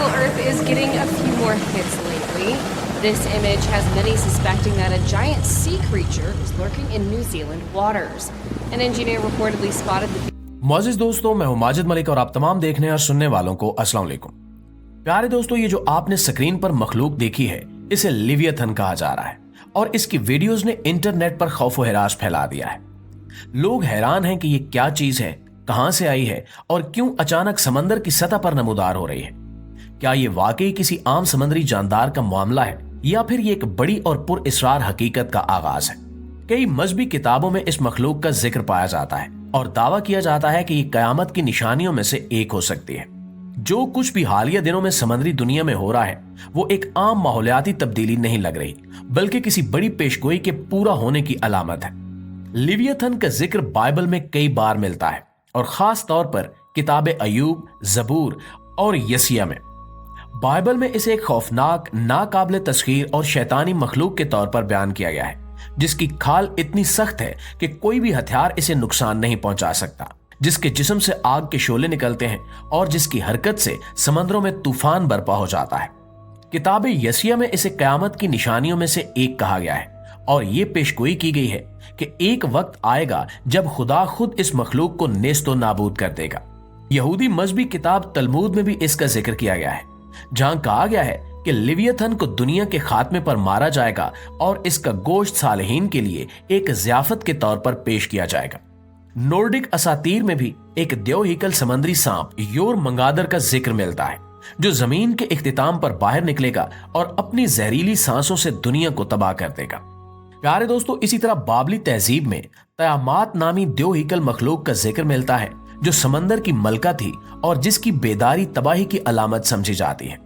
Well, Earth is getting a few more hits lately. This image has many suspecting that a giant sea creature is lurking in New Zealand waters. An engineer reportedly spotted the मौजूद दोस्तों, मैं हूं माजिद मलिक और आप तमाम देखने और सुनने वालों को अस्सलाम वालेकुम। प्यारे दोस्तों, ये जो आपने स्क्रीन पर मखलूक देखी है, इसे लिवियथन कहा जा रहा है और इसकी वीडियोस ने इंटरनेट पर खौफ व हिरास फैला दिया है। लोग हैरान हैं कि ये क्या चीज है, कहां से आई है और क्यों अचानक समंदर की सतह पर नमूदार हो रही है। क्या ये वाकई किसी आम समुद्री जानदार का मामला है या फिर ये एक बड़ी और पुरअसरार हकीकत का आगाज है। कई मजहबी किताबों में इस मखलूक का जिक्र पाया जाता है और दावा किया जाता है कि ये कयामत की निशानियों में से एक हो सकती है। जो कुछ भी हालिया दिनों में समुद्री दुनिया में हो रहा है वो एक आम माहौलियाती तब्दीली नहीं लग रही, बल्कि किसी बड़ी पेशगोई के पूरा होने की अलामत है। लिवियथन का जिक्र बाइबल में कई बार मिलता है और खास तौर पर किताब अयूब, जबूर और यसिया में। बाइबल में इसे एक खौफनाक, नाकाबिले तस्खीर और शैतानी मखलूक के तौर पर बयान किया गया है, जिसकी खाल इतनी सख्त है कि कोई भी हथियार इसे नुकसान नहीं पहुंचा सकता, जिसके जिस्म से आग के शोले निकलते हैं और जिसकी हरकत से समंदरों में तूफान बर्पा हो जाता है। किताब यसिया में इसे कयामत की निशानियों में से एक कहा गया है और ये पेशगोई की गई है कि एक वक्त आएगा जब खुदा खुद इस मखलूक को नेस्तो नाबूद कर देगा। यहूदी मजहबी किताब तलमूद में भी इसका जिक्र किया गया है, जहां कहा गया है कि लिवियथन को दुनिया के खात्मे पर मारा जाएगा और इसका गोश्त सालेहीन के लिए एक ज़ियाफत के तौर पर पेश किया जाएगा। नॉर्डिक असातीर में भी एक देवहीकल समुद्री सांप योर मंगादर का जिक्र मिलता है, जो जमीन के इख्तिताम पर बाहर निकलेगा और अपनी जहरीली सांसों से दुनिया को तबाह कर देगा। प्यारे दोस्तों, इसी तरह बाबली तहजीब में तयामात नामी देवहीकल मखलूक का जिक्र मिलता है, जो समंदर की मलका थी और जिसकी बेदारी तबाही की अलामत समझी जाती है।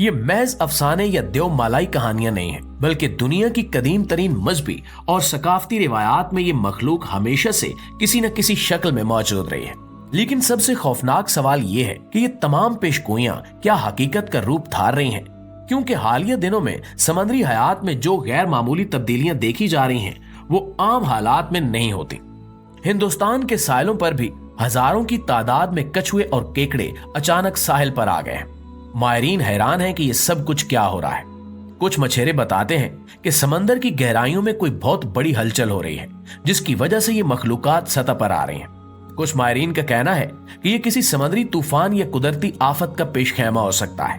ये महज अफसाने या देव मालाई कहानियां नहीं है, बल्कि दुनिया की कदीम तरीन मजहबी और सकाफती रिवायात में ये मखलूक हमेशा से किसी न किसी शक्ल में मौजूद रही है। लेकिन सबसे खौफनाक सवाल ये है कि ये तमाम पेशगोइयां क्या हकीकत का रूप धार रही हैं? क्योंकि हालिया दिनों में समुद्री हयात में जो गैर मामूली तब्दीलियां देखी जा रही हैं, वो आम हालात में नहीं होती। हिंदुस्तान के साहिलों पर भी हजारों की तादाद में कछुए और केकड़े अचानक साहिल पर आ गए हैं। माहिरीन हैरान हैं कि ये सब कुछ क्या हो रहा है। कुछ मछेरे बताते हैं कि समंदर की गहराइयों में कोई बहुत बड़ी हलचल हो रही है, जिसकी वजह से ये मखलूकात सतह पर आ रही हैं। कुछ माहिरीन का कहना है कि ये किसी समुद्री तूफान या कुदरती आफत का पेशखेमा हो सकता है।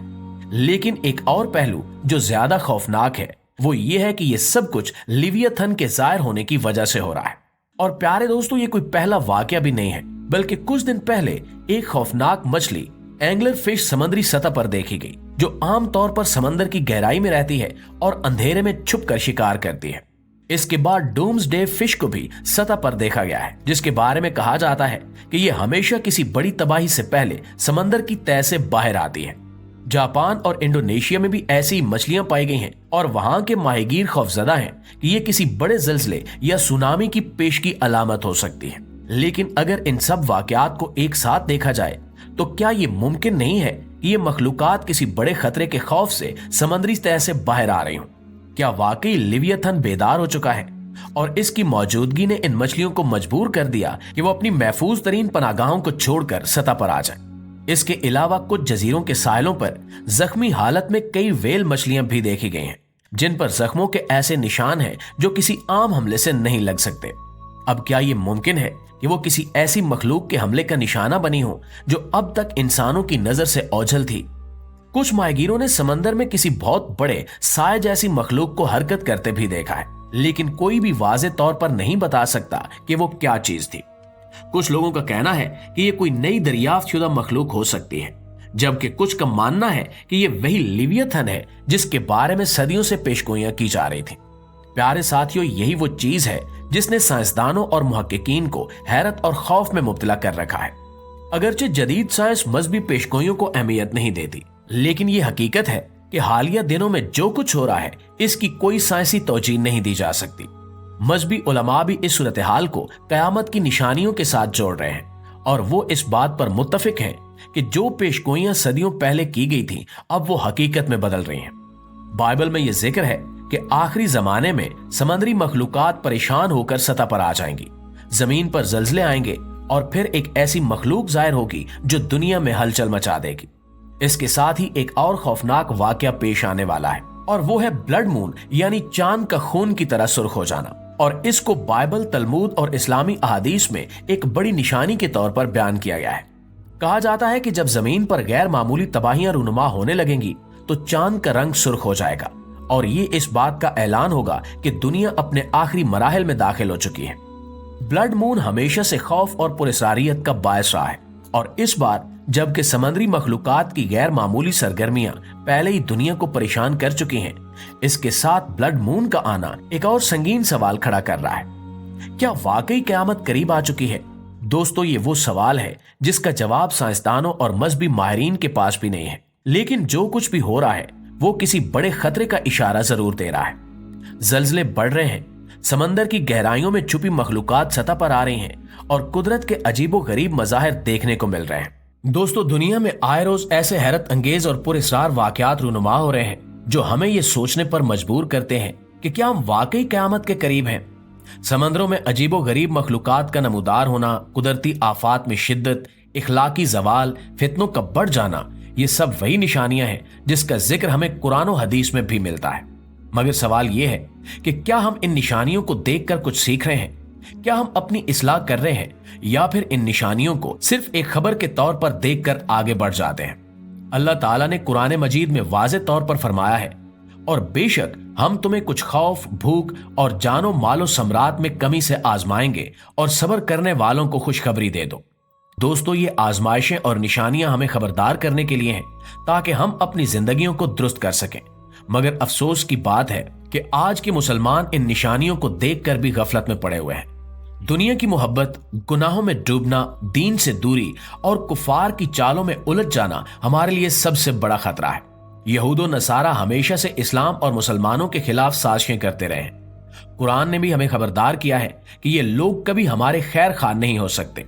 लेकिन एक और पहलू जो ज्यादा खौफनाक है वो ये है कि ये सब कुछ लिवियथन के जाहिर होने की वजह से हो रहा है। और प्यारे दोस्तों, ये कोई पहला वाकया भी नहीं है, बल्कि कुछ दिन पहले एक खौफनाक मछली एंगलर फिश समुद्री सतह पर देखी गई, जो आमतौर पर समंदर की गहराई में रहती है और अंधेरे में छुपकर शिकार करती है। इसके बाद डूम्सडे फिश को भी सतह पर देखा गया है, जिसके बारे में कहा जाता है कि यह हमेशा किसी बड़ी तबाही से पहले समंदर की तह से बाहर आती है। जापान और इंडोनेशिया में भी ऐसी मछलियां पाई गई हैं और वहां के माहिगीर खौफजदा हैं कि यह किसी बड़े ज़लज़ले या सुनामी की पेश की अलामत हो सकती है। लेकिन अगर इन सब वाकयात को एक साथ देखा जाए तो क्या ये मुमकिन नहीं है कि ये मखलूकात किसी बड़े खतरे के खौफ से समुद्री तह से बाहर आ रही हों? क्या वाकई लिवियथन बेदार हो चुका है और इसकी मौजूदगी ने इन मछलियों को मजबूर कर दिया कि वो अपनी महफूज तरीन पनागाहों को छोड़कर सतह पर आ जाए? इसके अलावा कुछ जजीरों के साहिलों पर जख्मी हालत में कई वेल मछलियां भी देखी गई हैं, जिन पर जख्मों के ऐसे निशान हैं जो किसी आम हमले से नहीं लग सकते। अब क्या ये मुमकिन है कि वो किसी ऐसी मखलूक के हमले का निशाना बनी हो जो अब तक इंसानों की नजर से ओझल थी? कुछ माहिगीरों ने समंदर में किसी बहुत बड़े साए जैसी मखलूक को हरकत करते भी देखा है, लेकिन कोई भी वाज़े तौर पर नहीं बता सकता कि वो क्या चीज थी। कुछ लोगों का कहना है कि ये कोई नई दरियाफ्त शुदा मखलूक हो सकती है, जबकि कुछ का मानना है कि ये वही लिवियथन है जिसके बारे में सदियों से पेशगोइयां की जा रही थी। प्यारे साथियों, यही वो चीज है जिसने साइंसदानों और मुहक्किकीन को हैरत और खौफ में मुब्तला कर रखा है। अगरचे जदीद साइंस मजहबी पेशगोइयों को अहमियत नहीं देती, लेकिन ये हकीकत है कि हालिया दिनों में जो कुछ हो रहा है इसकी कोई साइंसी तौजीह नहीं दी जा सकती। मजहबी उलमा भी इस सूरत हाल को कयामत की निशानियों के साथ जोड़ रहे हैं और वो इस बात पर मुत्तफिक हैं कि जो पेशगोइयां सदियों पहले की गई थी अब वो हकीकत में बदल रही हैं। बाइबल में यह जिक्र है कि आखिरी जमाने में समुद्री मखलूकात परेशान होकर सतह पर आ जाएंगी, जमीन पर जल्जले आएंगे और फिर एक ऐसी मखलूक जाहिर होगी जो दुनिया में हलचल मचा देगी। इसके साथ ही एक और खौफनाक वाकया पेश आने वाला है और वो है ब्लड मून यानी चांद का खून की तरह सुर्ख हो जाना। और इसको बाइबल, तलमूद और इस्लामी अहादीस में एक बड़ी निशानी के तौर पर बयान किया गया है। कहा जाता है कि जब जमीन पर गैर मामूली तबाहियां रूनुमा होने लगेंगी तो चांद का रंग सुर्ख हो जाएगा और ये इस बात का ऐलान होगा कि दुनिया अपने आखिरी मराहिल में दाखिल हो चुकी है। ब्लड मून हमेशा से खौफ और पुरस्कारियत का बायस रहा है और इस बार जबकि समुद्री मखलूकात की गैर मामूली सरगर्मियां पहले ही दुनिया को परेशान कर चुकी हैं, इसके साथ ब्लड मून का आना एक और संगीन सवाल खड़ा कर रहा है। क्या वाकई क़यामत करीब आ चुकी है? दोस्तों, ये वो सवाल है जिसका जवाब साइंसदानों और मजहबी माहिरीन के पास भी नहीं है, लेकिन जो कुछ भी हो रहा है वो किसी बड़े खतरे का इशारा जरूर दे रहा है। जल्जले बढ़ रहे हैं, समंदर की गहराइयों में छुपी मखलूकात सतह पर आ रही हैं और कुदरत के अजीबो गरीब मज़ाहिर देखने को मिल रहे हैं। दोस्तों, दुनिया में आए रोज ऐसे हैरत अंगेज और पुरस्कार वाकयात रूनुमा हो रहे हैं जो हमें ये सोचने पर मजबूर करते हैं कि क्या हम वाकई क़यामत के करीब हैं। समंदरों में अजीबो गरीब मखलूकात का नमूदार होना, कुदरती आफात में शिद्दत, इखलाकी जवाल, फितनों का बढ़ जाना, ये सब वही निशानियां हैं जिसका जिक्र हमें कुरान और हदीस में भी मिलता है। मगर सवाल यह है कि क्या हम इन निशानियों को देखकर कुछ सीख रहे हैं? क्या हम अपनी इस्लाह कर रहे हैं या फिर इन निशानियों को सिर्फ एक खबर के तौर पर देखकर आगे बढ़ जाते हैं? अल्लाह ताला ने कुरान मजीद में वाज़े तौर पर फरमाया है, और बेशक हम तुम्हें कुछ खौफ, भूख और जानो मालो सम्राट में कमी से आजमाएंगे और सब्र करने वालों को खुशखबरी दे दो। दोस्तों, ये आजमाइशें और निशानियां हमें खबरदार करने के लिए हैं ताकि हम अपनी जिंदगियों को दुरुस्त कर सकें। मगर अफसोस की बात है कि आज के मुसलमान इन निशानियों को देखकर भी गफलत में पड़े हुए हैं। दुनिया की मोहब्बत, गुनाहों में डूबना, दीन से दूरी और कुफार की चालों में उलझ जाना हमारे लिए सबसे बड़ा खतरा है। यहूदो नसारा हमेशा से इस्लाम और मुसलमानों के खिलाफ साजिशें करते रहे हैं। कुरान ने भी हमें खबरदार किया है कि ये लोग कभी हमारे खैर खान नहीं हो सकते।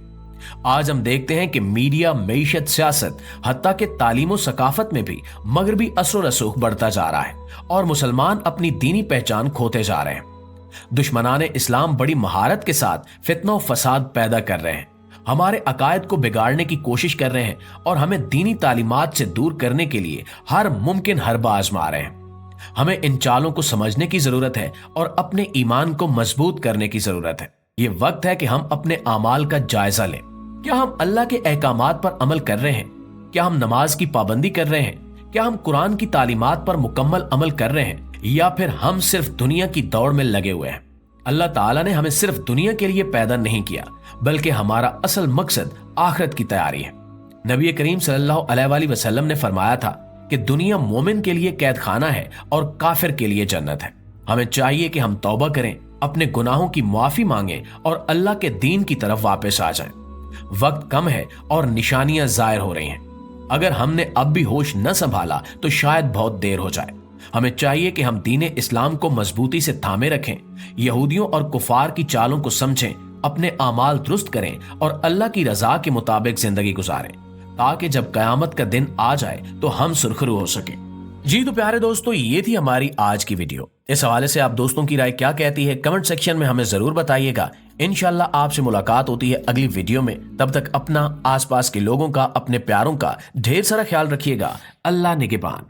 आज हम देखते हैं कि मीडिया, मईशत, सियासत, हत्ता के तालीम और सकाफत में भी मगरबी असर रसूख बढ़ता जा रहा है और मुसलमान अपनी दीनी पहचान खोते जा रहे हैं। दुश्मनाने इस्लाम बड़ी महारत के साथ फितना और फसाद पैदा कर रहे हैं, हमारे अकायद को बिगाड़ने की कोशिश कर रहे हैं और हमें दीनी तालीमात से दूर करने के लिए हर मुमकिन हरबा आजमा रहे हैं। हमें इन चालों को समझने की जरूरत है और अपने ईमान को मजबूत करने की जरूरत है। ये वक्त है कि हम अपने आमाल का जायजा लें। क्या हम अल्लाह के अहकामात पर अमल कर रहे हैं? क्या हम नमाज की पाबंदी कर रहे हैं? क्या हम कुरान की तालीमात पर मुकम्मल अमल कर रहे हैं या फिर हम सिर्फ दुनिया की दौड़ में लगे हुए हैं? अल्लाह ताला ने हमें सिर्फ दुनिया के लिए पैदा नहीं किया, बल्कि हमारा असल मकसद आखिरत की तैयारी है। नबी करीम सल्लल्लाहु अलैहि वसल्लम ने फरमाया था कि दुनिया मोमिन के लिए कैद खाना है और काफिर के लिए जन्नत है। हमें चाहिए कि हम तौबा करें, अपने गुनाहों की माफी मांगें और अल्लाह के दीन की तरफ वापस आ जाएं। वक्त कम है और निशानियां जाहिर हो रही हैं। अगर हमने अब भी होश न संभाला तो शायद बहुत देर हो जाए। हमें चाहिए कि हम दीन इस्लाम को मजबूती से थामे रखें, यहूदियों और कुफार की चालों को समझें, अपने आमाल दुरुस्त करें और अल्लाह की रजा के मुताबिक जिंदगी गुजारें, ताकि जब कयामत का दिन आ जाए तो हम सुरखरू हो सके। जी तो प्यारे दोस्तों, ये थी हमारी आज की वीडियो। इस हवाले से आप दोस्तों की राय क्या कहती है कमेंट सेक्शन में हमें जरूर बताइएगा। इंशाल्लाह आपसे मुलाकात होती है अगली वीडियो में। तब तक अपना, आसपास के लोगों का, अपने प्यारों का ढेर सारा ख्याल रखिएगा। अल्लाह निगहबान।